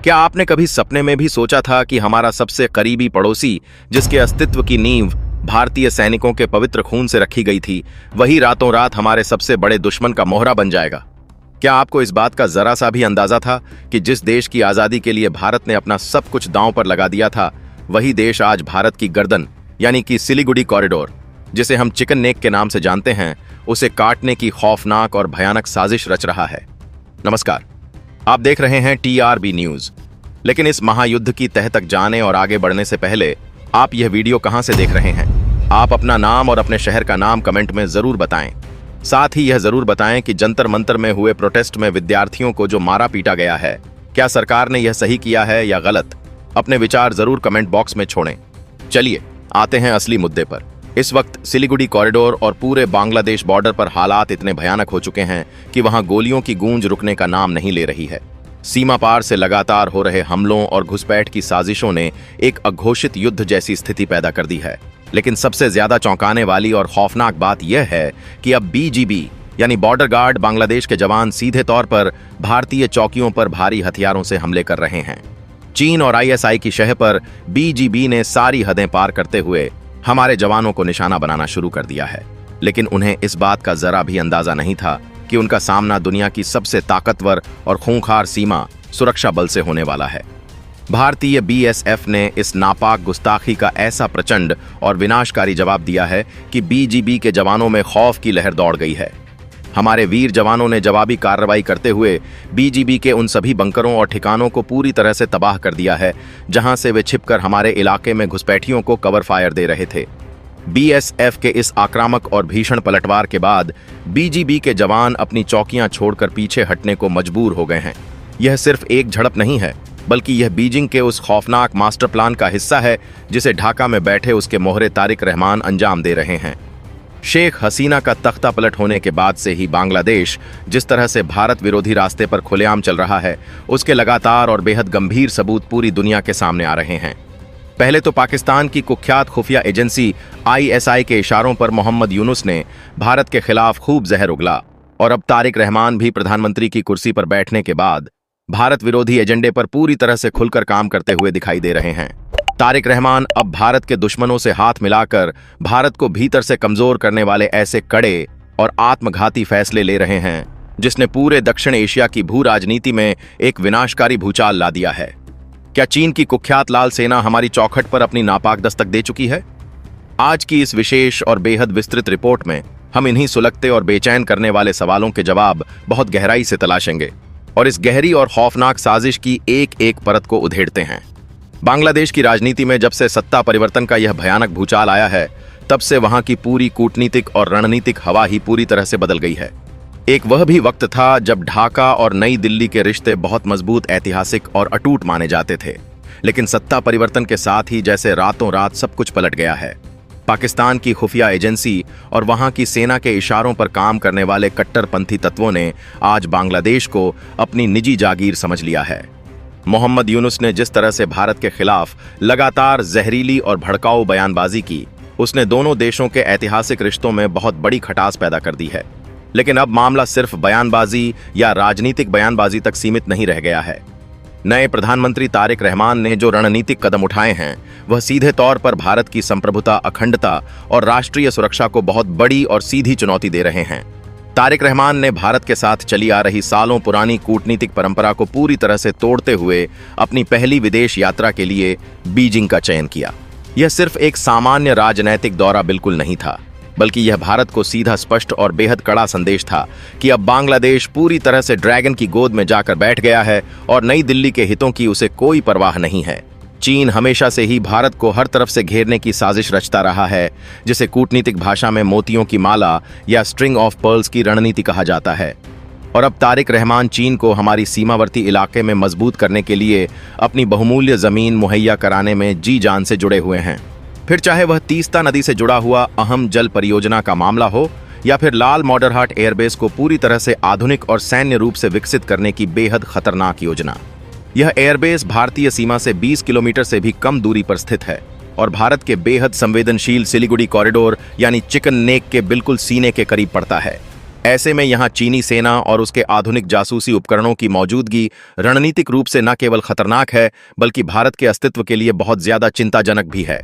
क्या आपने कभी सपने में भी सोचा था कि हमारा सबसे करीबी पड़ोसी, जिसके अस्तित्व की नींव भारतीय सैनिकों के पवित्र खून से रखी गई थी, वही रातों रात हमारे सबसे बड़े दुश्मन का मोहरा बन जाएगा? क्या आपको इस बात का जरा सा भी अंदाजा था कि जिस देश की आजादी के लिए भारत ने अपना सब कुछ दांव पर लगा दिया था, वही देश आज भारत की गर्दन यानी कि सिलीगुड़ी कॉरिडोर, जिसे हम चिकन नेक के नाम से जानते हैं, उसे काटने की खौफनाक और भयानक साजिश रच रहा है? नमस्कार, आप देख रहे हैं TRB न्यूज। लेकिन इस महायुद्ध की तह तक जाने और आगे बढ़ने से पहले आप यह वीडियो कहां से देख रहे हैं? आप अपना नाम और अपने शहर का नाम कमेंट में जरूर बताएं। साथ ही यह जरूर बताएं कि जंतर मंतर में हुए प्रोटेस्ट में विद्यार्थियों को जो मारा पीटा गया है, क्या सरकार ने यह सही किया है या गलत? अपने विचार जरूर कमेंट बॉक्स में छोड़ें। चलिए आते हैं असली मुद्दे पर। इस वक्त सिलीगुड़ी कॉरिडोर और पूरे बांग्लादेश बॉर्डर पर हालात इतने भयानक हो चुके हैं कि वहां गोलियों की गूंज रुकने का नाम नहीं ले रही है। सीमा पार से लगातार हो रहे हमलों और घुसपैठ की साजिशों ने एक अघोषित युद्ध जैसी स्थिति पैदा कर दी है। लेकिन सबसे ज्यादा चौंकाने वाली और खौफनाक बात यह है कि अब BGB यानी बॉर्डर गार्ड बांग्लादेश के जवान सीधे तौर पर भारतीय चौकियों पर भारी हथियारों से हमले कर रहे हैं। चीन और ISI की शह पर BGB ने सारी हदें पार करते हुए हमारे जवानों को निशाना बनाना शुरू कर दिया है। लेकिन उन्हें इस बात का जरा भी अंदाजा नहीं था कि उनका सामना दुनिया की सबसे ताकतवर और खूंखार सीमा सुरक्षा बल से होने वाला है। भारतीय BSF ने इस नापाक गुस्ताखी का ऐसा प्रचंड और विनाशकारी जवाब दिया है कि BGB के जवानों में खौफ की लहर दौड़ गई है। हमारे वीर जवानों ने जवाबी कार्रवाई करते हुए BGB के उन सभी बंकरों और ठिकानों को पूरी तरह से तबाह कर दिया है, जहां से वे छिपकर हमारे इलाके में घुसपैठियों को कवर फायर दे रहे थे। BSF के इस आक्रामक और भीषण पलटवार के बाद BGB के जवान अपनी चौकियां छोड़कर पीछे हटने को मजबूर हो गए हैं। यह सिर्फ एक झड़प नहीं है, बल्कि यह बीजिंग के उस खौफनाक मास्टर प्लान का हिस्सा है जिसे ढाका में बैठे उसके मोहरे तारिक रहमान अंजाम दे रहे हैं। शेख हसीना का तख्ता पलट होने के बाद से ही बांग्लादेश जिस तरह से भारत विरोधी रास्ते पर खुलेआम चल रहा है, उसके लगातार और बेहद गंभीर सबूत पूरी दुनिया के सामने आ रहे हैं। पहले तो पाकिस्तान की कुख्यात खुफिया एजेंसी ISI के इशारों पर मोहम्मद यूनुस ने भारत के खिलाफ खूब जहर उगला, और अब तारिक रहमान भी प्रधानमंत्री की कुर्सी पर बैठने के बाद भारत विरोधी एजेंडे पर पूरी तरह से खुलकर काम करते हुए दिखाई दे रहे हैं। तारिक रहमान अब भारत के दुश्मनों से हाथ मिलाकर भारत को भीतर से कमजोर करने वाले ऐसे कड़े और आत्मघाती फैसले ले रहे हैं जिसने पूरे दक्षिण एशिया की भू राजनीति में एक विनाशकारी भूचाल ला दिया है। क्या चीन की कुख्यात लाल सेना हमारी चौखट पर अपनी नापाक दस्तक दे चुकी है? आज की इस विशेष और बेहद विस्तृत रिपोर्ट में हम इन्हीं सुलगते और बेचैन करने वाले सवालों के जवाब बहुत गहराई से तलाशेंगे और इस गहरी और खौफनाक साजिश की एक एक परत को उधेड़ते हैं। बांग्लादेश की राजनीति में जब से सत्ता परिवर्तन का यह भयानक भूचाल आया है, तब से वहां की पूरी कूटनीतिक और रणनीतिक हवा ही पूरी तरह से बदल गई है। एक वह भी वक्त था जब ढाका और नई दिल्ली के रिश्ते बहुत मजबूत, ऐतिहासिक और अटूट माने जाते थे। लेकिन सत्ता परिवर्तन के साथ ही जैसे रातों रात सब कुछ पलट गया है। पाकिस्तान की खुफिया एजेंसी और वहां की सेना के इशारों पर काम करने वाले कट्टरपंथी तत्वों ने आज बांग्लादेश को अपनी निजी जागीर समझ लिया है। मोहम्मद यूनुस ने जिस तरह से भारत के खिलाफ लगातार जहरीली और भड़काऊ बयानबाजी की, उसने दोनों देशों के ऐतिहासिक रिश्तों में बहुत बड़ी खटास पैदा कर दी है। लेकिन अब मामला सिर्फ बयानबाजी या राजनीतिक बयानबाजी तक सीमित नहीं रह गया है। नए प्रधानमंत्री तारिक रहमान ने जो रणनीतिक कदम उठाए हैं, वह सीधे तौर पर भारत की संप्रभुता, अखंडता और राष्ट्रीय सुरक्षा को बहुत बड़ी और सीधी चुनौती दे रहे हैं। तारिक रहमान ने भारत के साथ चली आ रही सालों पुरानी कूटनीतिक परंपरा को पूरी तरह से तोड़ते हुए अपनी पहली विदेश यात्रा के लिए बीजिंग का चयन किया। यह सिर्फ एक सामान्य राजनैतिक दौरा बिल्कुल नहीं था, बल्कि यह भारत को सीधा, स्पष्ट और बेहद कड़ा संदेश था कि अब बांग्लादेश पूरी तरह से ड्रैगन की गोद में जाकर बैठ गया है और नई दिल्ली के हितों की उसे कोई परवाह नहीं है। चीन हमेशा से ही भारत को हर तरफ से घेरने की साजिश रचता रहा है, जिसे कूटनीतिक भाषा में मोतियों की माला या स्ट्रिंग ऑफ पर्ल्स की रणनीति कहा जाता है। और अब तारिक रहमान चीन को हमारी सीमावर्ती इलाके में मजबूत करने के लिए अपनी बहुमूल्य जमीन मुहैया कराने में जी जान से जुड़े हुए हैं। फिर चाहे वह तीस्ता नदी से जुड़ा हुआ अहम जल परियोजना का मामला हो या फिर लाल मॉडरहाट एयरबेस को पूरी तरह से आधुनिक और सैन्य रूप से विकसित करने की बेहद खतरनाक योजना। यह एयरबेस भारतीय सीमा से 20 किलोमीटर से भी कम दूरी पर स्थित है और भारत के बेहद संवेदनशील सिलीगुड़ी कॉरिडोर यानी चिकन नेक के बिल्कुल सीने के करीब पड़ता है। ऐसे में यहाँ चीनी सेना और उसके आधुनिक जासूसी उपकरणों की मौजूदगी रणनीतिक रूप से न केवल खतरनाक है बल्कि भारत के अस्तित्व के लिए बहुत ज्यादा चिंताजनक भी है।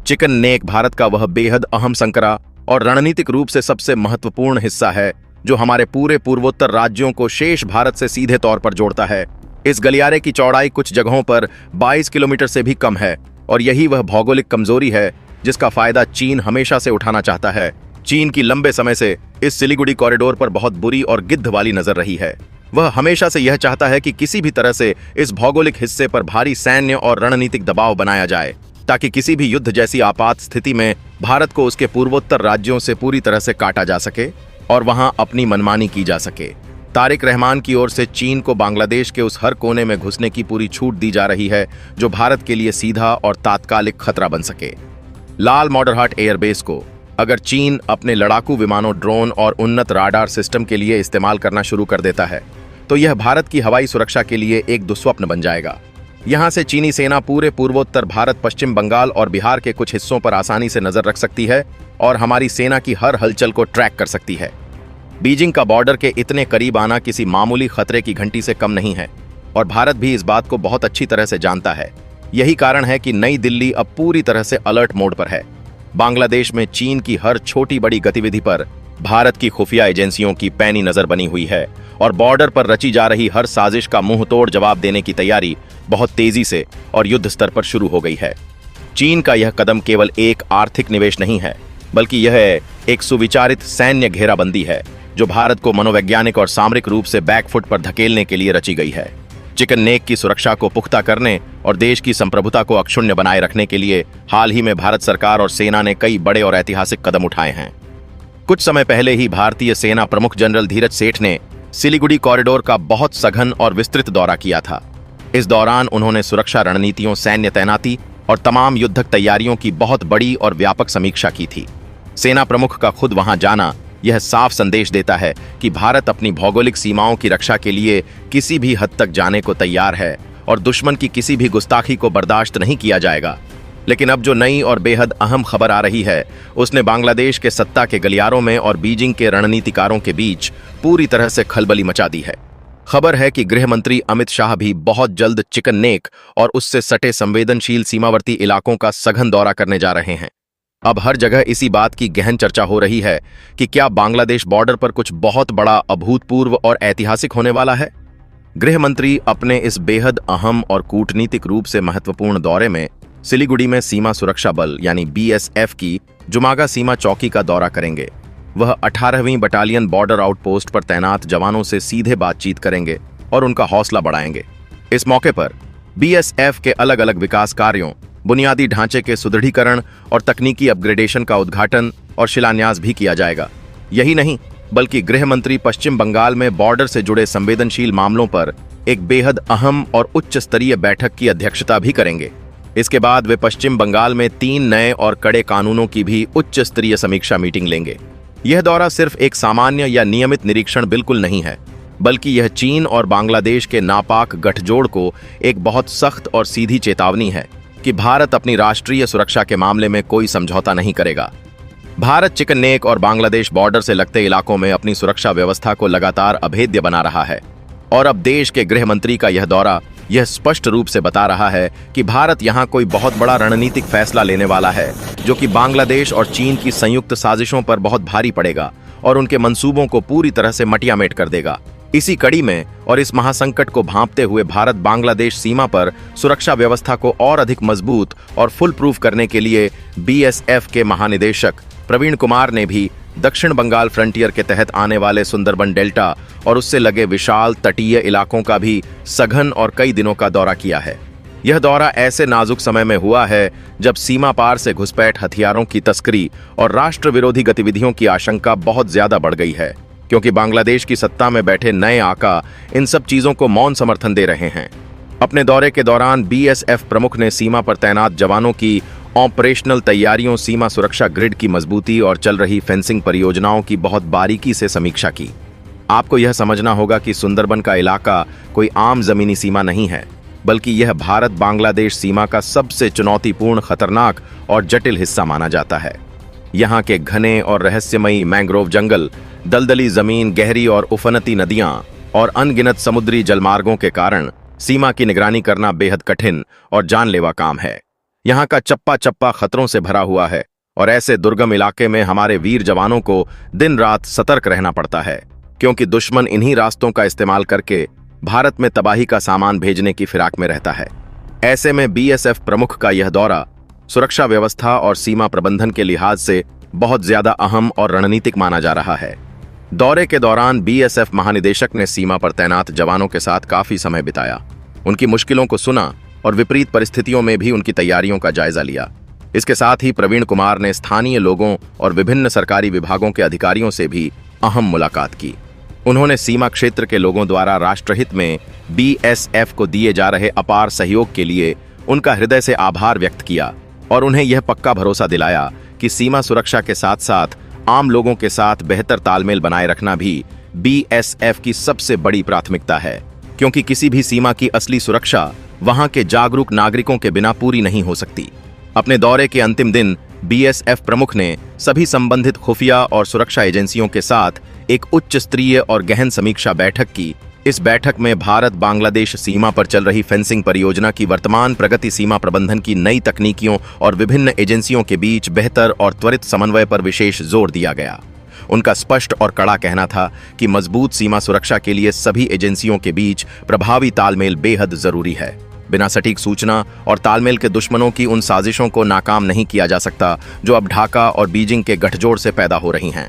चिकन नेक भारत का वह बेहद अहम संकरा और रणनीतिक रूप से सबसे महत्वपूर्ण हिस्सा है जो हमारे पूरे पूर्वोत्तर राज्यों को शेष भारत से सीधे तौर पर जोड़ता है। इस गलियारे की चौड़ाई कुछ जगहों पर 22 किलोमीटर से भी कम है और यही वह भौगोलिक कमजोरी है जिसका फायदा चीन हमेशा से उठाना चाहता है। चीन की लंबे समय से इस सिलीगुड़ी कॉरिडोर पर बहुत बुरी और गिद्ध वाली नजर रही है। वह हमेशा से यह चाहता है कि किसी भी तरह से इस भौगोलिक हिस्से पर भारी सैन्य और रणनीतिक दबाव बनाया जाए ताकि किसी भी युद्ध जैसी आपात स्थिति में भारत को उसके पूर्वोत्तर राज्यों से पूरी तरह से काटा जा सके और वहां अपनी मनमानी की जा सके। तारिक रहमान की ओर से चीन को बांग्लादेश के उस हर कोने में घुसने की पूरी छूट दी जा रही है जो भारत के लिए सीधा और तात्कालिक खतरा बन सके। लाल मॉडरहाट एयरबेस को अगर चीन अपने लड़ाकू विमानों, ड्रोन और उन्नत राडार सिस्टम के लिए इस्तेमाल करना शुरू कर देता है तो यह भारत की हवाई सुरक्षा के लिए एक दुस्वप्न बन जाएगा। यहां से चीनी सेना पूरे पूर्वोत्तर भारत, पश्चिम बंगाल और बिहार के कुछ हिस्सों पर आसानी से नजर रख सकती है और हमारी सेना की हर हलचल को ट्रैक कर सकती है। बीजिंग का बॉर्डर के इतने करीब आना किसी मामूली खतरे की घंटी से कम नहीं है और भारत भी इस बात को बहुत अच्छी तरह से जानता है। यही कारण है कि नई दिल्ली अब पूरी तरह से अलर्ट मोड पर है। बांग्लादेश में चीन की हर छोटी बड़ी गतिविधि पर भारत की खुफिया एजेंसियों की पैनी नजर बनी हुई है और बॉर्डर पर रची जा रही हर साजिश का मुंह तोड़ जवाब देने की तैयारी बहुत तेजी से और युद्ध स्तर पर शुरू हो गई है। चीन का यह कदम केवल एक आर्थिक निवेश नहीं है बल्कि यह एक सुविचारित सैन्य घेराबंदी है जो भारत को मनोवैज्ञानिक और सामरिक रूप से बैकफुट पर धकेलने के लिए रची गई है। चिकन नेक की सुरक्षा को पुख्ता करने और देश की संप्रभुता को अक्षुण्य बनाए रखने के लिए हाल ही में भारत सरकार और सेना ने कई बड़े और ऐतिहासिक कदम उठाए हैं। कुछ समय पहले ही भारतीय सेना प्रमुख जनरल धीरज सेठ ने सिलीगुड़ी कॉरिडोर का बहुत सघन और विस्तृत दौरा किया था। इस दौरान उन्होंने सुरक्षा रणनीतियों, सैन्य तैनाती और तमाम युद्धक तैयारियों की बहुत बड़ी और व्यापक समीक्षा की थी। सेना प्रमुख का खुद वहां जाना यह साफ संदेश देता है कि भारत अपनी भौगोलिक सीमाओं की रक्षा के लिए किसी भी हद तक जाने को तैयार है और दुश्मन की किसी भी गुस्ताखी को बर्दाश्त नहीं किया जाएगा। लेकिन अब जो नई और बेहद अहम खबर आ रही है उसने बांग्लादेश के सत्ता के गलियारों में और बीजिंग के रणनीतिकारों के बीच पूरी तरह से खलबली मचा दी है। खबर है कि गृह मंत्री अमित शाह भी बहुत जल्द चिकन नेक और उससे सटे संवेदनशील सीमावर्ती इलाकों का सघन दौरा करने जा रहे हैं। अब हर जगह इसी बात की गहन चर्चा हो रही है कि क्या बांग्लादेश बॉर्डर पर कुछ बहुत बड़ा, अभूतपूर्व और ऐतिहासिक होने वाला है। गृह मंत्री अपने इस बेहद अहम और कूटनीतिक रूप से महत्वपूर्ण दौरे में सिलीगुड़ी में सीमा सुरक्षा बल यानी BSF की जुमागा सीमा चौकी का दौरा करेंगे। वह 18वीं बटालियन बॉर्डर आउटपोस्ट पर तैनात जवानों से सीधे बातचीत करेंगे और उनका हौसला बढ़ाएंगे। इस मौके पर BSF के अलग अलग विकास कार्यों, बुनियादी ढांचे के सुदृढ़ीकरण और तकनीकी अपग्रेडेशन का उद्घाटन और शिलान्यास भी किया जाएगा। यही नहीं बल्कि गृह मंत्री पश्चिम बंगाल में बॉर्डर से जुड़े संवेदनशील मामलों पर एक बेहद अहम और उच्च स्तरीय बैठक की अध्यक्षता भी करेंगे। इसके बाद वे पश्चिम बंगाल में 3 नए और कड़े कानूनों की भी उच्च स्तरीय समीक्षा मीटिंग लेंगे। यह दौरा सिर्फ एक सामान्य या नियमित निरीक्षण बिल्कुल नहीं है बल्कि यह चीन और बांग्लादेश के नापाक गठजोड़ को एक बहुत सख्त और सीधी चेतावनी है कि भारत अपनी राष्ट्रीय सुरक्षा के मामले में कोई समझौता नहीं करेगा। भारत चिकन नेक और बांग्लादेश बॉर्डर से लगते इलाकों में अपनी सुरक्षा व्यवस्था को लगातार अभेद्य बना रहा है और अब देश के गृह मंत्री का यह दौरा यह स्पष्ट रूप से बता रहा है कि भारत यहां कोई बहुत बड़ा रणनीतिक फैसला लेने वाला है जो कि बांग्लादेश और चीन की संयुक्त साजिशों पर बहुत भारी पड़ेगा और उनके मंसूबों को पूरी तरह से मटियामेट कर देगा। इसी कड़ी में और इस महासंकट को भांपते हुए भारत बांग्लादेश सीमा पर सुरक्षा व्यवस्था को और अधिक मजबूत और फुल प्रूफ करने के लिए BSF के महानिदेशक प्रवीण कुमार ने भी दक्षिण बंगाल फ्रंटियर के तहत आने वाले सुंदरबन डेल्टा और उससे लगे विशाल तटीय इलाकों का भी सघन और कई दिनों का दौरा किया है। यह दौरा ऐसे नाजुक समय में हुआ है जब सीमा पार से घुसपैठ हथियारों की तस्करी और राष्ट्र विरोधी गतिविधियों की आशंका बहुत ज्यादा बढ़ गई है क्योंकि बांग्लादेश की सत्ता में बैठे नए आका इन सब चीजों को मौन समर्थन दे रहे हैं। अपने दौरे के दौरान BSF प्रमुख ने सीमा पर तैनात जवानों की ऑपरेशनल तैयारियों, सीमा सुरक्षा ग्रिड की मजबूती और चल रही फेंसिंग परियोजनाओं की बहुत बारीकी से समीक्षा की। आपको यह समझना होगा कि सुंदरबन का इलाका कोई आम जमीनी सीमा नहीं है बल्कि यह भारत बांग्लादेश सीमा का सबसे चुनौतीपूर्ण, खतरनाक और जटिल हिस्सा माना जाता है। यहाँ के घने और रहस्यमयी मैंग्रोव जंगल दलदली जमीन, गहरी और उफनती नदियां और अनगिनत समुद्री जलमार्गों के कारण सीमा की निगरानी करना बेहद कठिन और जानलेवा काम है। यहाँ का चप्पा चप्पा खतरों से भरा हुआ है और ऐसे दुर्गम इलाके में हमारे वीर जवानों को दिन रात सतर्क रहना पड़ता है, क्योंकि दुश्मन इन्हीं रास्तों का इस्तेमाल करके भारत में तबाही का सामान भेजने की फिराक में रहता है। ऐसे में बीएसएफ प्रमुख का यह दौरा सुरक्षा व्यवस्था और सीमा प्रबंधन के लिहाज से बहुत ज्यादा अहम और रणनीतिक माना जा रहा है। दौरे के दौरान बीएसएफ महानिदेशक ने सीमा पर तैनात जवानों के साथ काफी समय बिताया, उनकी मुश्किलों को सुना और विपरीत परिस्थितियों में भी उनकी तैयारियों का जायजा लिया। इसके साथ ही प्रवीण कुमार ने स्थानीय लोगों और विभिन्न सरकारी विभागों के अधिकारियों से भी अहम मुलाकात की। उन्होंने सीमा क्षेत्र के लोगों द्वारा राष्ट्रहित में बीएसएफ को दिए जा रहे अपार सहयोग के लिए उनका हृदय से आभार व्यक्त किया और उन्हें यह पक्का भरोसा दिलाया कि सीमा सुरक्षा के साथ साथ आम लोगों के साथ बेहतर तालमेल बनाए रखना भी बीएसएफ की सबसे बड़ी प्राथमिकता है, क्योंकि किसी भी सीमा की असली सुरक्षा वहां के जागरूक नागरिकों के बिना पूरी नहीं हो सकती। अपने दौरे के अंतिम दिन बीएसएफ प्रमुख ने सभी संबंधित खुफिया और सुरक्षा एजेंसियों के साथ एक उच्च स्तरीय और गहन समीक्षा बैठक की। इस बैठक में भारत बांग्लादेश सीमा पर चल रही फेंसिंग परियोजना की वर्तमान प्रगति, सीमा प्रबंधन की नई तकनीकियों और विभिन्न एजेंसियों के बीच बेहतर और त्वरित समन्वय पर विशेष जोर दिया गया। उनका स्पष्ट और कड़ा कहना था कि मजबूत सीमा सुरक्षा के लिए सभी एजेंसियों के बीच प्रभावी तालमेल बेहद जरूरी है। बिना सटीक सूचना और तालमेल के दुश्मनों की उन साजिशों को नाकाम नहीं किया जा सकता जो अब ढाका और बीजिंग के गठजोड़ से पैदा हो रही हैं।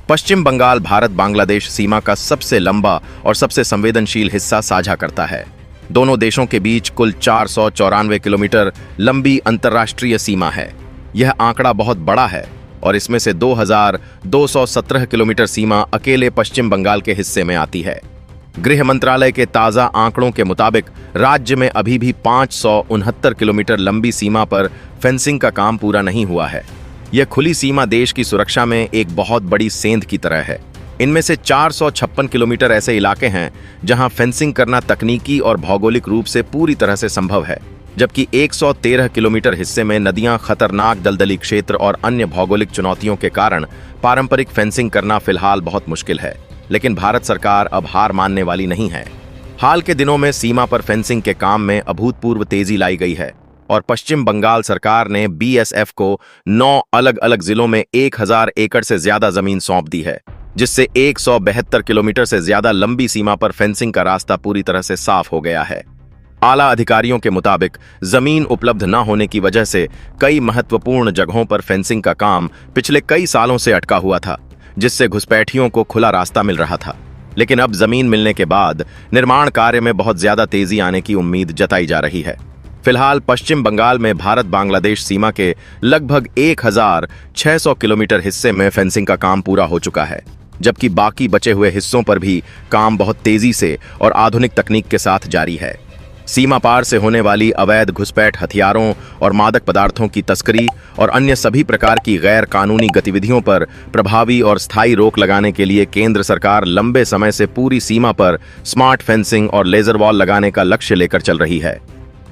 पश्चिम बंगाल भारत बांग्लादेश सीमा का सबसे लंबा और सबसे संवेदनशील हिस्सा साझा करता है। दोनों देशों के बीच कुल 494 किलोमीटर लंबी अंतर्राष्ट्रीय सीमा है। यह आंकड़ा बहुत बड़ा है और इसमें से 2217 किलोमीटर सीमा अकेले पश्चिम बंगाल के हिस्से में आती है। गृह मंत्रालय के ताजा आंकड़ों के मुताबिक राज्य में अभी भी 569 किलोमीटर लंबी सीमा पर फेंसिंग का काम पूरा नहीं हुआ है। यह खुली सीमा देश की सुरक्षा में एक बहुत बड़ी सेंध की तरह है। इनमें से 456 किलोमीटर ऐसे इलाके हैं जहां फेंसिंग करना तकनीकी और भौगोलिक रूप से पूरी तरह से संभव है, जबकि 113 किलोमीटर हिस्से में नदियां, खतरनाक दलदली क्षेत्र और अन्य भौगोलिक चुनौतियों के कारण पारंपरिक फेंसिंग करना फिलहाल बहुत मुश्किल है। लेकिन भारत सरकार अब हार मानने वाली नहीं है। हाल के दिनों में सीमा पर फेंसिंग के काम में अभूतपूर्व तेजी लाई गई है और पश्चिम बंगाल सरकार ने बीएसएफ को 9 अलग अलग जिलों में 1000 एकड़ से ज्यादा जमीन सौंप दी है, जिससे 172 किलोमीटर से ज्यादा लंबी सीमा पर फेंसिंग का रास्ता पूरी तरह से साफ हो गया है। आला अधिकारियों के मुताबिक जमीन उपलब्ध न होने की वजह से कई महत्वपूर्ण जगहों पर फेंसिंग का काम पिछले कई सालों से अटका हुआ था, जिससे घुसपैठियों को खुला रास्ता मिल रहा था। लेकिन अब जमीन मिलने के बाद निर्माण कार्य में बहुत ज्यादा तेजी आने की उम्मीद जताई जा रही है। फिलहाल पश्चिम बंगाल में भारत बांग्लादेश सीमा के लगभग 1600 किलोमीटर हिस्से में फेंसिंग का काम पूरा हो चुका है, जबकि बाकी बचे हुए हिस्सों पर भी काम बहुत तेजी से और आधुनिक तकनीक के साथ जारी है। सीमा पार से होने वाली अवैध घुसपैठ, हथियारों और मादक पदार्थों की तस्करी और अन्य सभी प्रकार की गैर कानूनी गतिविधियों पर प्रभावी और स्थायी रोक लगाने के लिए केंद्र सरकार लंबे समय से पूरी सीमा पर स्मार्ट फेंसिंग और लेजर वॉल लगाने का लक्ष्य लेकर चल रही है।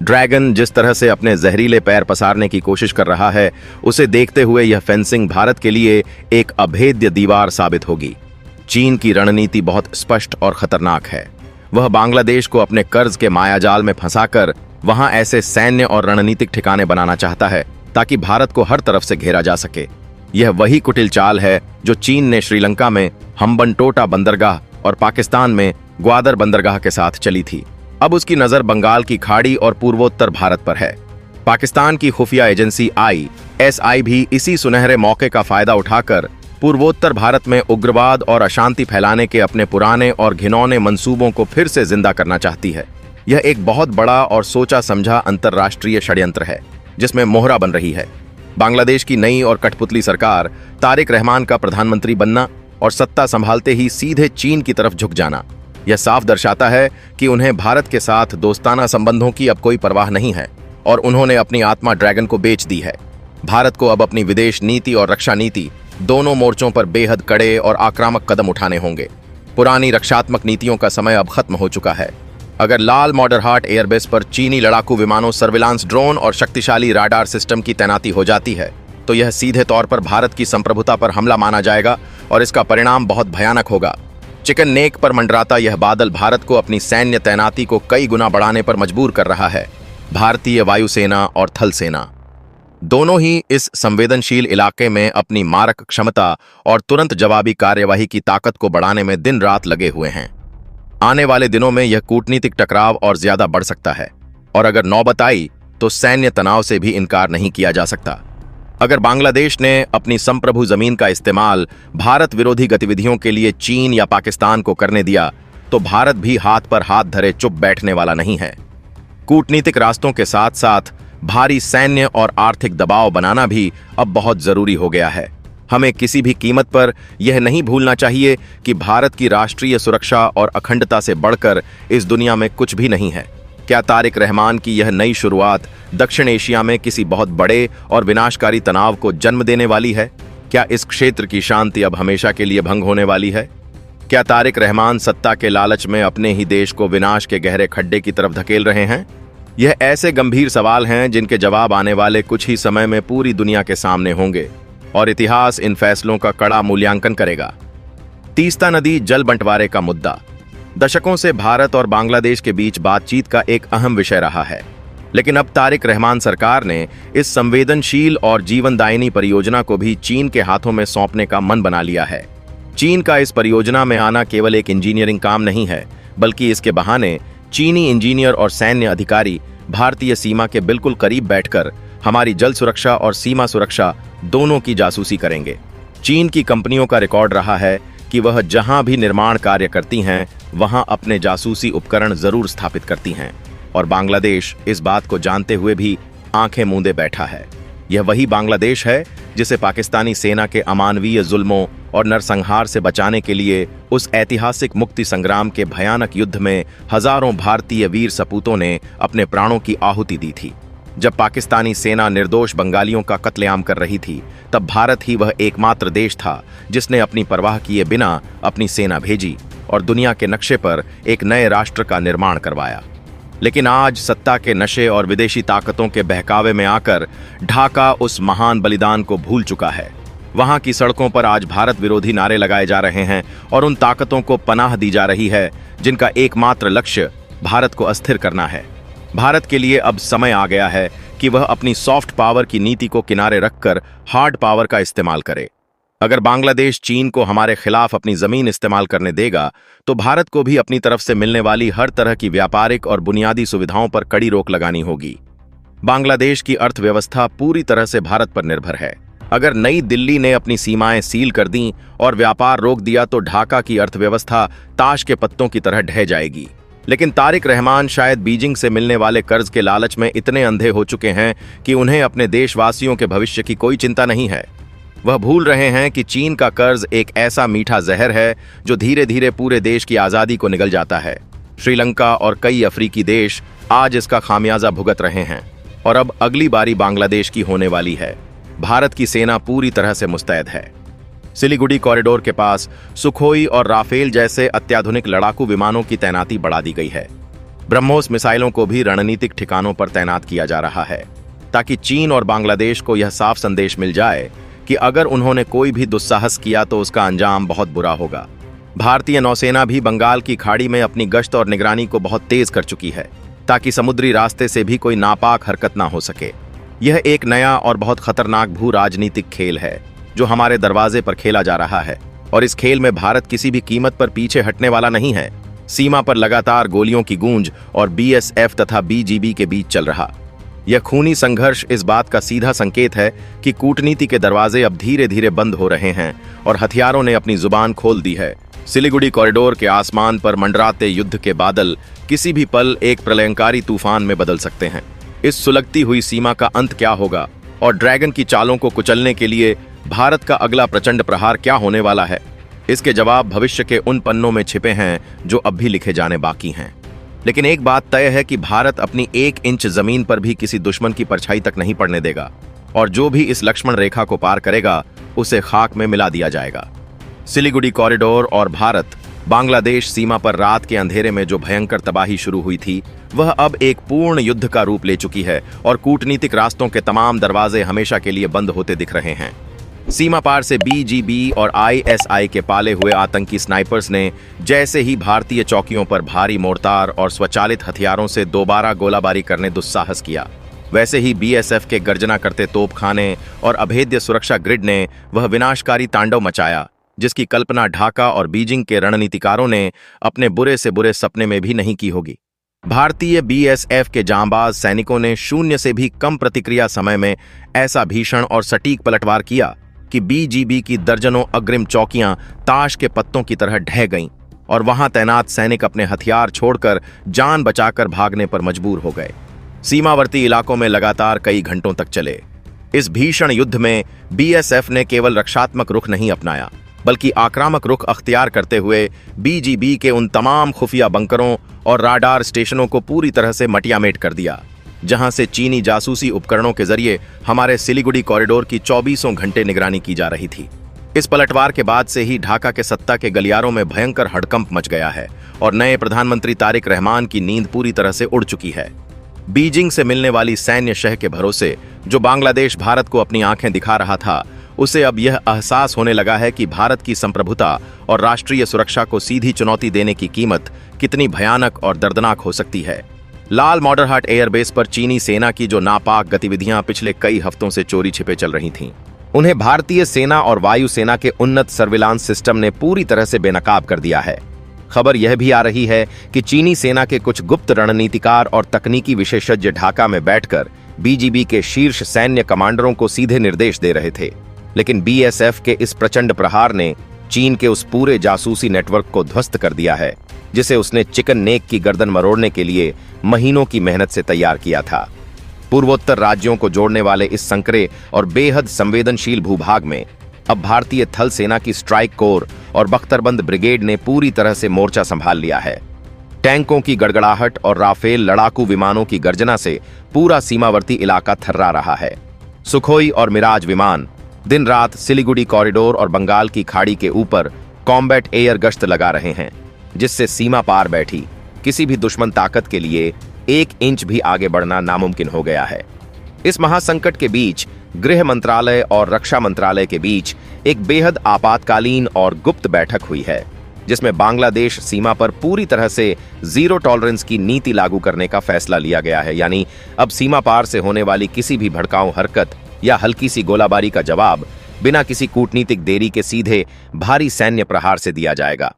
ड्रैगन जिस तरह से अपने जहरीले पैर पसारने की कोशिश कर रहा है, उसे देखते हुए यह फेंसिंग भारत के लिए एक अभेद्य दीवार साबित होगी। चीन की रणनीति बहुत स्पष्ट और खतरनाक है। वह बांग्लादेश को अपने कर्ज के मायाजाल में फंसाकर वहां ऐसे सैन्य और रणनीतिक ठिकाने बनाना चाहता है ताकि भारत को हर तरफ से घेरा जा सके। यह वही कुटिल चाल है जो चीन ने श्रीलंका में हम्बनटोटा बंदरगाह और पाकिस्तान में ग्वादर बंदरगाह के साथ चली थी। अब उसकी नजर बंगाल की खाड़ी और पूर्वोत्तर भारत पर है। पाकिस्तान की खुफिया एजेंसी ISI भी इसी सुनहरे मौके का फायदा उठाकर पूर्वोत्तर भारत में उग्रवाद और अशांति फैलाने के अपने पुराने और घिनौने मंसूबों को फिर से जिंदा करना चाहती है। यह एक बहुत बड़ा और सोचा समझा अंतर्राष्ट्रीय षड्यंत्र है जिसमें मोहरा बन रही है। बांग्लादेश की नई और कठपुतली सरकार तारिक रहमान का प्रधानमंत्री बनना और सत्ता संभालते ही सीधे चीन की तरफ झुक जाना, यह साफ दर्शाता है कि उन्हें भारत के साथ दोस्ताना संबंधों की अब कोई परवाह नहीं है और उन्होंने अपनी आत्मा ड्रैगन को बेच दी है। भारत को अब अपनी विदेश नीति और रक्षा नीति दोनों मोर्चों पर बेहद कड़े और आक्रामक कदम उठाने होंगे। पुरानी रक्षात्मक नीतियों का समय अब खत्म हो चुका है। अगर लाल मॉडरहाट एयरबेस पर चीनी लड़ाकू विमानों, सर्विलांस ड्रोन और शक्तिशाली राडार सिस्टम की तैनाती हो जाती है तो यह सीधे तौर पर भारत की संप्रभुता पर हमला माना जाएगा और इसका परिणाम बहुत भयानक होगा। चिकन नेक पर मंडराता यह बादल भारत को अपनी सैन्य तैनाती को कई गुना बढ़ाने पर मजबूर कर रहा है। भारतीय वायुसेना और थल सेना दोनों ही इस संवेदनशील इलाके में अपनी मारक क्षमता और तुरंत जवाबी कार्यवाही की ताकत को बढ़ाने में दिन रात लगे हुए हैं। आने वाले दिनों में यह कूटनीतिक टकराव और ज्यादा बढ़ सकता है और अगर नौबत आई तो सैन्य तनाव से भी इनकार नहीं किया जा सकता। अगर बांग्लादेश ने अपनी संप्रभु जमीन का इस्तेमाल भारत विरोधी गतिविधियों के लिए चीन या पाकिस्तान को करने दिया तो भारत भी हाथ पर हाथ धरे चुप बैठने वाला नहीं है। कूटनीतिक रास्तों के साथ साथ भारी सैन्य और आर्थिक दबाव बनाना भी अब बहुत जरूरी हो गया है। हमें किसी भी कीमत पर यह नहीं भूलना चाहिए कि भारत की राष्ट्रीय सुरक्षा और अखंडता से बढ़कर इस दुनिया में कुछ भी नहीं है। क्या तारिक रहमान की यह नई शुरुआत दक्षिण एशिया में किसी बहुत बड़े और विनाशकारी तनाव को जन्म देने वाली है? क्या इस क्षेत्र की शांति अब हमेशा के लिए भंग होने वाली है? क्या तारिक रहमान सत्ता के लालच में अपने ही देश को विनाश के गहरे खड्डे की तरफ धकेल रहे हैं? यह ऐसे गंभीर सवाल हैं जिनके जवाब आने वाले कुछ ही समय में पूरी दुनिया के सामने होंगे और इतिहास इन फैसलों का कड़ा मूल्यांकन करेगा। तीस्ता नदी जल बंटवारे का मुद्दा दशकों से भारत और बांग्लादेश के बीच बातचीत का एक अहम विषय रहा है, लेकिन अब तारिक रहमान सरकार ने इस संवेदनशील और जीवनदायिनी परियोजना को भी चीन के हाथों में सौंपने का मन बना लिया है। चीन का इस परियोजना में आना केवल एक इंजीनियरिंग काम नहीं है, बल्कि इसके बहाने चीनी इंजीनियर और सैन्य अधिकारी भारतीय सीमा के बिल्कुल करीब बैठकर हमारी जल सुरक्षा और सीमा सुरक्षा दोनों की जासूसी करेंगे। चीन की कंपनियों का रिकॉर्ड रहा है कि वह जहां भी निर्माण कार्य करती हैं वहां अपने जासूसी उपकरण जरूर स्थापित करती हैं और बांग्लादेश इस बात को जानते हुए भी आंखें मूंदे बैठा है। यह वही बांग्लादेश है जिसे पाकिस्तानी सेना के अमानवीय जुल्मों और नरसंहार से बचाने के लिए उस ऐतिहासिक मुक्ति संग्राम के भयानक युद्ध में हजारों भारतीय वीर सपूतों ने अपने प्राणों की आहुति दी थी। जब पाकिस्तानी सेना निर्दोष बंगालियों का कत्लेआम कर रही थी, तब भारत ही वह एकमात्र देश था जिसने अपनी परवाह किए बिना अपनी सेना भेजी और दुनिया के नक्शे पर एक नए राष्ट्र का निर्माण करवाया। लेकिन आज सत्ता के नशे और विदेशी ताकतों के बहकावे में आकर ढाका उस महान बलिदान को भूल चुका है। वहां की सड़कों पर आज भारत विरोधी नारे लगाए जा रहे हैं और उन ताकतों को पनाह दी जा रही है जिनका एकमात्र लक्ष्य भारत को अस्थिर करना है। भारत के लिए अब समय आ गया है कि वह अपनी सॉफ्ट पावर की नीति को किनारे रखकर हार्ड पावर का इस्तेमाल करे। अगर बांग्लादेश चीन को हमारे खिलाफ अपनी जमीन इस्तेमाल करने देगा तो भारत को भी अपनी तरफ से मिलने वाली हर तरह की व्यापारिक और बुनियादी सुविधाओं पर कड़ी रोक लगानी होगी। बांग्लादेश की अर्थव्यवस्था पूरी तरह से भारत पर निर्भर है। अगर नई दिल्ली ने अपनी सीमाएं सील कर दी और व्यापार रोक दिया तो ढाका की अर्थव्यवस्था ताश के पत्तों की तरह ढह जाएगी। लेकिन तारिक रहमान शायद बीजिंग से मिलने वाले कर्ज के लालच में इतने अंधे हो चुके हैं कि उन्हें अपने देशवासियों के भविष्य की कोई चिंता नहीं है। वह भूल रहे हैं कि चीन का कर्ज एक ऐसा मीठा जहर है जो धीरे धीरे पूरे देश की आजादी को निगल जाता है। श्रीलंका और कई अफ्रीकी देश आज इसका खामियाजा भुगत रहे हैं और अब अगली बारी बांग्लादेश की होने वाली है। भारत की सेना पूरी तरह से मुस्तैद है। सिलीगुड़ी कॉरिडोर के पास सुखोई और राफेल जैसे अत्याधुनिक लड़ाकू विमानों की तैनाती बढ़ा दी गई है। ब्रह्मोस मिसाइलों को भी रणनीतिक ठिकानों पर तैनात किया जा रहा है ताकि चीन और बांग्लादेश को यह साफ संदेश मिल जाए कि अगर उन्होंने कोई भी दुस्साहस किया तो उसका अंजाम बहुत बुरा होगा। भारतीय नौसेना भी बंगाल की खाड़ी में अपनी गश्त और निगरानी को बहुत तेज कर चुकी है ताकि समुद्री रास्ते से भी कोई नापाक हरकत ना हो सके। यह एक नया और बहुत खतरनाक भू राजनीतिक खेल है जो हमारे दरवाजे पर खेला जा रहा है और इस खेल में भारत किसी भी कीमत पर पीछे हटने वाला नहीं है। सीमा पर लगातार गोलियों की गूंज और बीएसएफ तथा बीजीबी के बीच चल रहा यह खूनी संघर्ष इस बात का सीधा संकेत है कि कूटनीति के दरवाजे अब धीरे धीरे बंद हो रहे हैं और हथियारों ने अपनी जुबान खोल दी है। सिलीगुड़ी कॉरिडोर के आसमान पर मंडराते युद्ध के बादल किसी भी पल एक प्रलयंकारी तूफान में बदल सकते हैं। इस सुलगती हुई सीमा का अंत क्या होगा और ड्रैगन की चालों को कुचलने के लिए भारत का अगला प्रचंड प्रहार क्या होने वाला है, इसके जवाब भविष्य के उन पन्नों में छिपे हैं जो अब भी लिखे जाने बाकी हैं। लेकिन एक बात तय है कि भारत अपनी 1 इंच जमीन पर भी किसी दुश्मन की परछाई तक नहीं पड़ने देगा और जो भी इस लक्ष्मण रेखा को पार करेगा उसे खाक में मिला दिया जाएगा। सिलीगुड़ी कॉरिडोर और भारत बांग्लादेश सीमा पर रात के अंधेरे में जो भयंकर तबाही शुरू हुई थी वह अब एक पूर्ण युद्ध का रूप ले चुकी है और कूटनीतिक रास्तों के तमाम दरवाजे हमेशा के लिए बंद होते दिख रहे हैं। सीमा पार से बीजीबी और आईएसआई के पाले हुए आतंकी स्नाइपर्स ने जैसे ही भारतीय चौकियों पर भारी मोर्टार और स्वचालित हथियारों से दोबारा गोलाबारी करने दुस्साहस किया, वैसे ही बीएसएफ के गर्जना करते तोपखाने और अभेद्य सुरक्षा ग्रिड ने वह विनाशकारी तांडव मचाया जिसकी कल्पना ढाका और बीजिंग के रणनीतिकारों ने अपने बुरे से बुरे सपने में भी नहीं की होगी। भारतीय बीएसएफ के जांबाज सैनिकों ने शून्य से भी कम प्रतिक्रिया समय में ऐसा भीषण और सटीक पलटवार किया कि बीजीबी की दर्जनों अग्रिम चौकियां ताश के पत्तों की तरह ढह गईं और वहां तैनात सैनिक अपने हथियार छोड़कर जान बचाकर भागने पर मजबूर हो गए। सीमावर्ती इलाकों में लगातार कई घंटों तक चले इस भीषण युद्ध में बीएसएफ ने केवल रक्षात्मक रुख नहीं अपनाया बल्कि आक्रामक रुख अख्तियार करते हुए बीजीबी के उन तमाम खुफिया बंकरों और राडार स्टेशनों को पूरी तरह से मटियामेट कर दिया जहां से चीनी जासूसी उपकरणों के जरिए हमारे सिलीगुड़ी कॉरिडोर की 24 घंटे निगरानी की जा रही थी। इस पलटवार के बाद से ही ढाका के सत्ता के गलियारों में भयंकर हड़कंप मच गया है और नए प्रधानमंत्री तारिक रहमान की नींद पूरी तरह से उड़ चुकी है। बीजिंग से मिलने वाली सैन्य शह के भरोसे जो बांग्लादेश भारत को अपनी आंखें दिखा रहा था, उसे अब यह एहसास होने लगा है कि भारत की संप्रभुता और राष्ट्रीय सुरक्षा को सीधी चुनौती देने की कीमत कितनी भयानक और दर्दनाक हो सकती है। लाल मॉडरहाट एयरबेस पर चीनी सेना की जो नापाक गतिविधियां पिछले कई हफ्तों से चोरी छिपे चल रही थीं, उन्हें भारतीय सेना और वायुसेना के उन्नत सर्विलांस सिस्टम ने पूरी तरह से बेनकाब कर दिया है। खबर यह भी आ रही है कि चीनी सेना के कुछ गुप्त रणनीतिकार और तकनीकी विशेषज्ञ ढाका में बैठकर बीजीबी के शीर्ष सैन्य कमांडरों को सीधे निर्देश दे रहे थे, लेकिन बीएसएफ के इस प्रचंड प्रहार ने चीन के उस पूरे जासूसी नेटवर्क को ध्वस्त कर दिया है जिसे उसने चिकन नेक की गर्दन मरोड़ने के लिए महीनों की मेहनत से तैयार किया था। पूर्वोत्तर राज्यों को जोड़ने वाले इस संकरे और बेहद संवेदनशील भूभाग में अब भारतीय थल सेना की स्ट्राइक कोर और बख्तरबंद ब्रिगेड ने पूरी तरह से मोर्चा संभाल लिया है। टैंकों की गड़गड़ाहट और राफेल लड़ाकू विमानों की गर्जना से पूरा सीमावर्ती इलाका थर्रा रहा है। सुखोई और मिराज विमान दिन रात सिलीगुड़ी कॉरिडोर और बंगाल की खाड़ी के ऊपर कॉम्बैट एयर गश्त लगा रहे हैं, जिससे सीमा पार बैठी किसी भी दुश्मन ताकत के लिए 1 इंच भी आगे बढ़ना नामुमकिन हो गया है। इस महासंकट के बीच गृह मंत्रालय और रक्षा मंत्रालय के बीच एक बेहद आपातकालीन और गुप्त बैठक हुई है जिसमें बांग्लादेश सीमा पर पूरी तरह से जीरो टॉलरेंस की नीति लागू करने का फैसला लिया गया है। यानी अब सीमा पार से होने वाली किसी भी भड़काऊ हरकत या हल्की सी गोलाबारी का जवाब बिना किसी कूटनीतिक देरी के सीधे भारी सैन्य प्रहार से दिया जाएगा।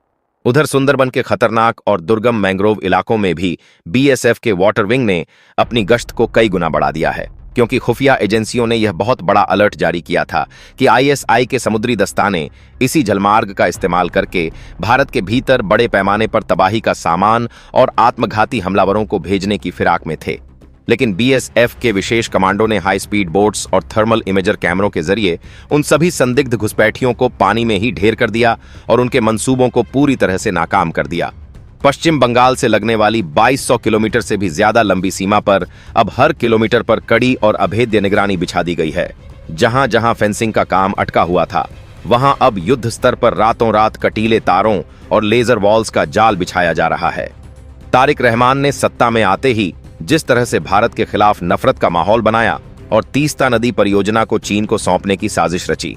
उधर सुंदरबन के खतरनाक और दुर्गम मैंग्रोव इलाकों में भी बीएसएफ के वाटर विंग ने अपनी गश्त को कई गुना बढ़ा दिया है, क्योंकि खुफिया एजेंसियों ने यह बहुत बड़ा अलर्ट जारी किया था कि आईएसआई के समुद्री दस्ताने इसी जलमार्ग का इस्तेमाल करके भारत के भीतर बड़े पैमाने पर तबाही का सामान और आत्मघाती हमलावरों को भेजने की फिराक में थे। लेकिन बीएसएफ के विशेष कमांडो ने हाई स्पीड बोट्स और थर्मल इमेजर कैमरों के जरिए उन सभी संदिग्ध घुसपैठियों को पानी में ही ढेर कर दिया और उनके मंसूबों को पूरी तरह से नाकाम कर दिया। पश्चिम बंगाल से लगने वाली 2200 किलोमीटर से भी ज्यादा लंबी सीमा पर अब हर किलोमीटर पर कड़ी और अभेद्य निगरानी बिछा दी गई है। जहां जहां फेंसिंग का काम अटका हुआ था, वहां अब युद्ध स्तर पर रातों रात कटीले तारों और लेजर वॉल्स का जाल बिछाया जा रहा है। तारिक रहमान ने सत्ता में आते ही जिस तरह से भारत के खिलाफ नफरत का माहौल बनाया और तीस्ता नदी परियोजना को चीन को सौंपने की साजिश रची,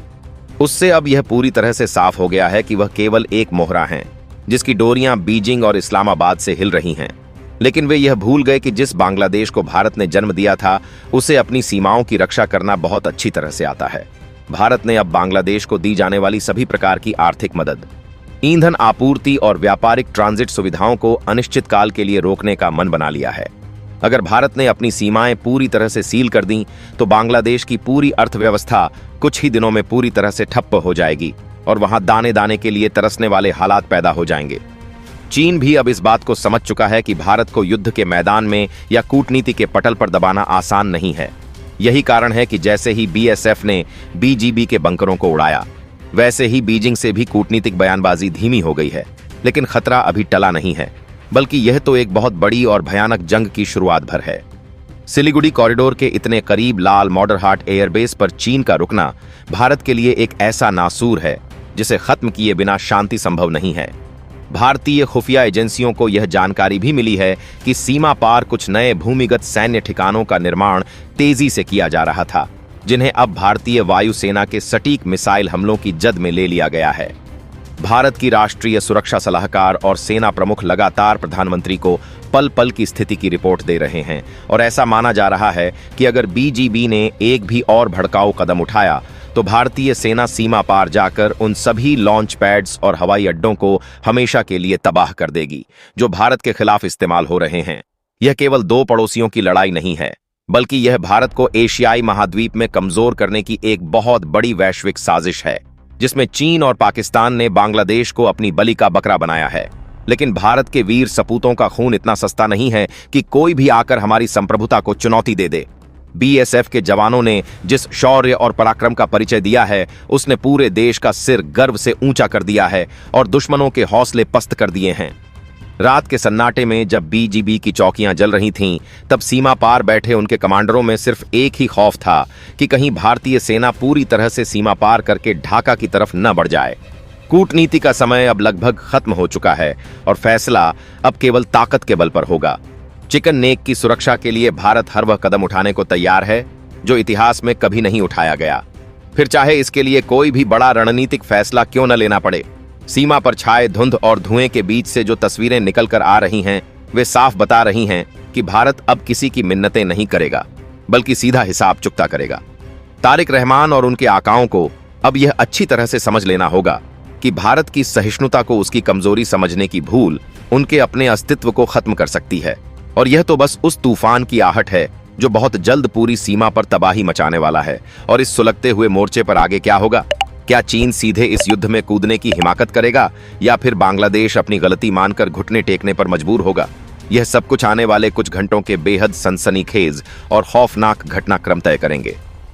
उससे अब यह पूरी तरह से साफ हो गया है कि वह केवल एक मोहरा हैं जिसकी डोरियां बीजिंग और इस्लामाबाद से हिल रही हैं। लेकिन वे यह भूल गए कि जिस बांग्लादेश को भारत ने जन्म दिया था, उसे अपनी सीमाओं की रक्षा करना बहुत अच्छी तरह से आता है। भारत ने अब बांग्लादेश को दी जाने वाली सभी प्रकार की आर्थिक मदद, ईंधन आपूर्ति और व्यापारिक ट्रांजिट सुविधाओं को अनिश्चित काल के लिए रोकने का मन बना लिया है। अगर भारत ने अपनी सीमाएं पूरी तरह से सील कर दी तो बांग्लादेश की पूरी अर्थव्यवस्था कुछ ही दिनों में पूरी तरह से ठप्प हो जाएगी और वहां दाने दाने के लिए तरसने वाले हालात पैदा हो जाएंगे। चीन भी अब इस बात को समझ चुका है कि भारत को युद्ध के मैदान में या कूटनीति के पटल पर दबाना आसान नहीं है। यही कारण है कि जैसे ही बीएसएफ ने बीजीबी के बंकरों को उड़ाया, वैसे ही बीजिंग से भी कूटनीतिक बयानबाजी धीमी हो गई है। लेकिन खतरा अभी टला नहीं है, बल्कि यह तो एक बहुत बड़ी और भयानक जंग की शुरुआत भर है। सिलीगुड़ी कॉरिडोर के इतने करीब लाल मॉडरहाट एयरबेस पर चीन का रुकना भारत के लिए एक ऐसा नासूर है जिसे खत्म किए बिना शांति संभव नहीं है। भारतीय खुफिया एजेंसियों को यह जानकारी भी मिली है कि सीमा पार कुछ नए भूमिगत सैन्य ठिकानों का निर्माण तेजी से किया जा रहा था, जिन्हें अब भारतीय वायुसेना के सटीक मिसाइल हमलों की जद में ले लिया गया है। भारत की राष्ट्रीय सुरक्षा सलाहकार और सेना प्रमुख लगातार प्रधानमंत्री को पल पल की स्थिति की रिपोर्ट दे रहे हैं और ऐसा माना जा रहा है कि अगर बीजीबी ने एक भी और भड़काऊ कदम उठाया तो भारतीय सेना सीमा पार जाकर उन सभी लॉन्च पैड्स और हवाई अड्डों को हमेशा के लिए तबाह कर देगी जो भारत के खिलाफ इस्तेमाल हो रहे हैं। यह केवल दो पड़ोसियों की लड़ाई नहीं है, बल्कि यह भारत को एशियाई महाद्वीप में कमजोर करने की एक बहुत बड़ी वैश्विक साजिश है, जिसमें चीन और पाकिस्तान ने बांग्लादेश को अपनी बलि का बकरा बनाया है। लेकिन भारत के वीर सपूतों का खून इतना सस्ता नहीं है कि कोई भी आकर हमारी संप्रभुता को चुनौती दे दे। बीएसएफ के जवानों ने जिस शौर्य और पराक्रम का परिचय दिया है, उसने पूरे देश का सिर गर्व से ऊंचा कर दिया है और दुश्मनों के हौसले पस्त कर दिए हैं। रात के सन्नाटे में जब बीजीबी की चौकियां जल रही थीं, तब सीमा पार बैठे उनके कमांडरों में सिर्फ एक ही खौफ था कि कहीं भारतीय सेना पूरी तरह से सीमा पार करके ढाका की तरफ न बढ़ जाए। कूटनीति का समय अब लगभग खत्म हो चुका है और फैसला अब केवल ताकत के बल पर होगा। चिकन नेक की सुरक्षा के लिए भारत हर वह कदम उठाने को तैयार है जो इतिहास में कभी नहीं उठाया गया, फिर चाहे इसके लिए कोई भी बड़ा रणनीतिक फैसला क्यों न लेना पड़े। सीमा पर छाए धुंध और धुएं के बीच से जो तस्वीरें निकल कर आ रही हैं, वे साफ बता रही हैं कि भारत अब किसी की मिन्नतें नहीं करेगा, बल्कि सीधा हिसाब चुकता करेगा। तारिक रहमान और उनके आकाओं को अब यह अच्छी तरह से समझ लेना होगा कि भारत की सहिष्णुता को उसकी कमजोरी समझने की भूल उनके अपने अस्तित्व को खत्म कर सकती है। और यह तो बस उस तूफान की आहट है जो बहुत जल्द पूरी सीमा पर तबाही मचाने वाला है। और इस सुलगते हुए मोर्चे पर आगे क्या होगा? क्या चीन सीधे इस युद्ध में कूदने की हिमाकत करेगा या फिर बांग्लादेश अपनी गलती मानकर घुटने टेकने पर मजबूर होगा? यह सब कुछ आने वाले कुछ घंटों के बेहद सनसनीखेज और खौफनाक घटनाक्रम तय करेंगे।